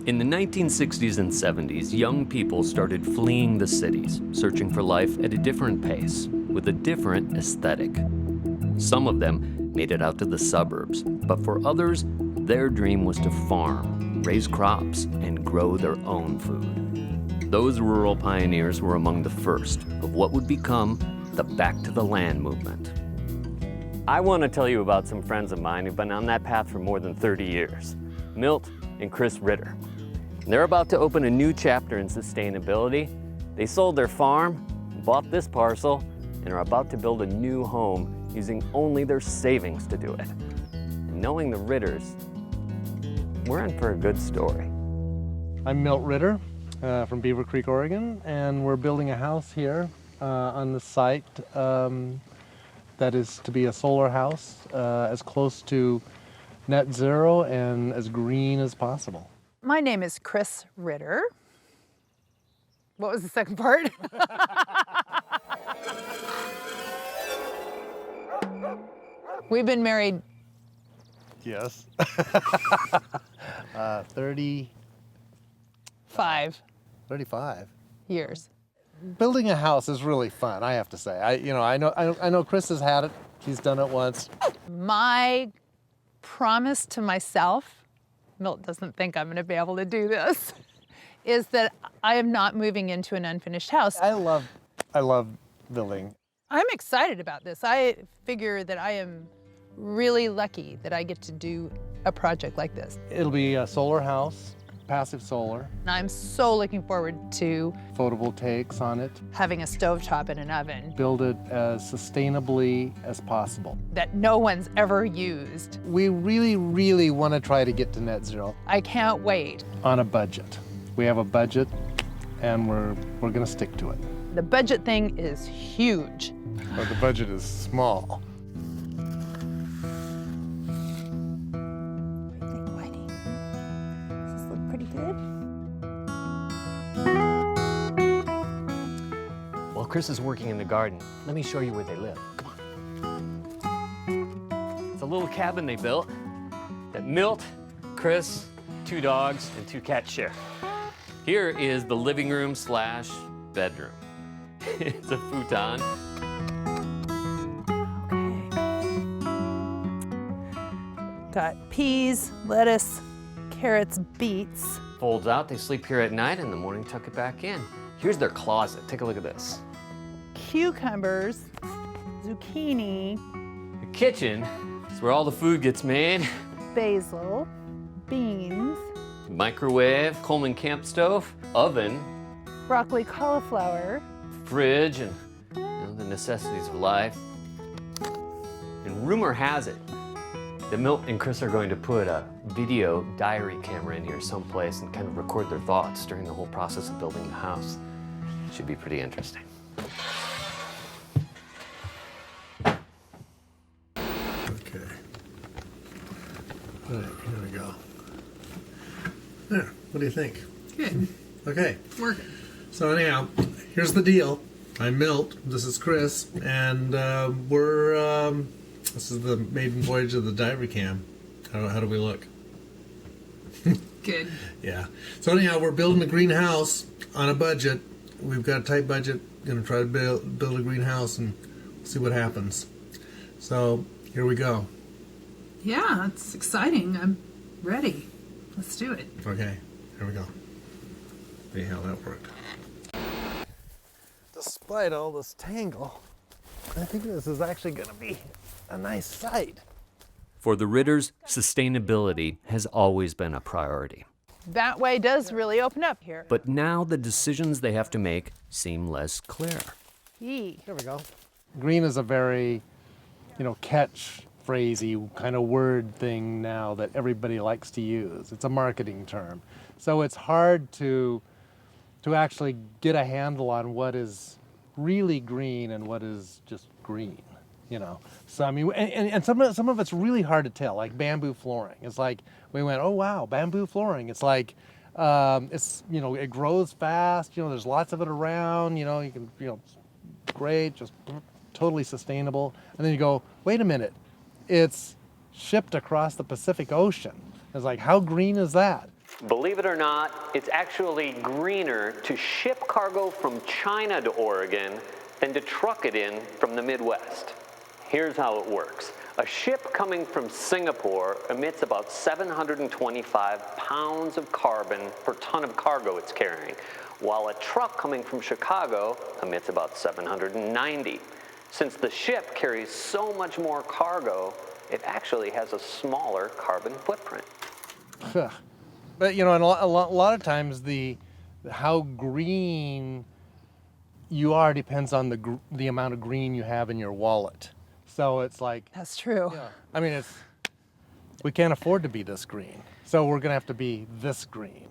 In the 1960s and 70s, young people started fleeing the cities, searching for life at a different pace, with a different aesthetic. Some of them made it out to the suburbs, but for others, their dream was to farm, raise crops, and grow their own food. Those rural pioneers were among the first of what would become the Back to the Land movement. I want to tell you about some friends of mine who've been on that path for more than 30 years, Milt and Chris Ritter. They're about to open a new chapter in sustainability. They sold their farm, bought this parcel, and are about to build a new home using only their savings to do it. And knowing the Ritters, we're in for a good story. I'm Milt Ritter from Beaver Creek, Oregon, and we're building a house here on the site that is to be a solar house, as close to net zero and as green as possible. My name is Chris Ritter. What was the second part? We've been married. Yes. 35 years. Building a house is really fun, I have to say. I know Chris has had it. He's done it once. My promise to myself, Milt doesn't think I'm going to be able to do this, is that I am not moving into an unfinished house. I love building. I'm excited about this. I figure that I am really lucky that I get to do a project like this. It'll be a solar house, passive solar. And I'm so looking forward to Photovoltaics on it. having a stovetop and an oven Build it as sustainably as possible. that no one's ever used. We really, really want to try to get to net zero I can't wait. on a budget. We have a budget and we're going to stick to it. The budget thing is huge. But the budget is small. What do you think, Whitey? Does this look pretty good? While Chris is working in the garden, let me show you where they live. Come on. It's a little cabin they built that Milt, Chris, 2 dogs, and 2 cats share. Here is the living room / bedroom. It's a futon. Got peas, lettuce, carrots, beets. Folds out, they sleep here at night, in the morning tuck it back in. Here's their closet, take a look at this. Cucumbers, zucchini, The kitchen is where all the food gets made. basil, beans, Microwave, Coleman camp stove, oven, broccoli, cauliflower. fridge, and the necessities of life. And rumor has it that Milt and Chris are going to put a video diary camera in here someplace and kind of record their thoughts during the whole process of building the house. Should be pretty interesting. Okay. All right, here we go. There, what do you think? Good. Okay, Working. so anyhow, here's the deal. I'm Milt, this is Chris, and this is the maiden voyage of the diary cam. How do we look? Good. Yeah. So anyhow, we're building a greenhouse on a budget. We've got a tight budget. Going to try to build a greenhouse and see what happens. So here we go. Yeah, it's exciting. I'm ready. Let's do it. Okay, here we go. See how that worked. Despite all this tangle, I think this is actually going to be a nice site. For the Ritters, sustainability has always been a priority. That way does really open up here. But now the decisions they have to make seem less clear. Yee. There we go. Green is a very, catchphrasey kind of word thing now that everybody likes to use. It's a marketing term. So it's hard to actually get a handle on what is really green and what is just green, So I mean, and some of it's really hard to tell, like bamboo flooring. It's like we went, oh wow, bamboo flooring. It's like it grows fast. There's lots of it around. You can, great, just totally sustainable. And then you go, wait a minute, it's shipped across the Pacific Ocean. It's like, how green is that? Believe it or not, it's actually greener to ship cargo from China to Oregon than to truck it in from the Midwest. Here's how it works. A ship coming from Singapore emits about 725 pounds of carbon per ton of cargo it's carrying, while a truck coming from Chicago emits about 790. Since the ship carries so much more cargo, it actually has a smaller carbon footprint. But you know, and a lot of times how green you are depends on the amount of green you have in your wallet. So it's like, That's true. I mean, we can't afford to be this green. So we're gonna have to be this green.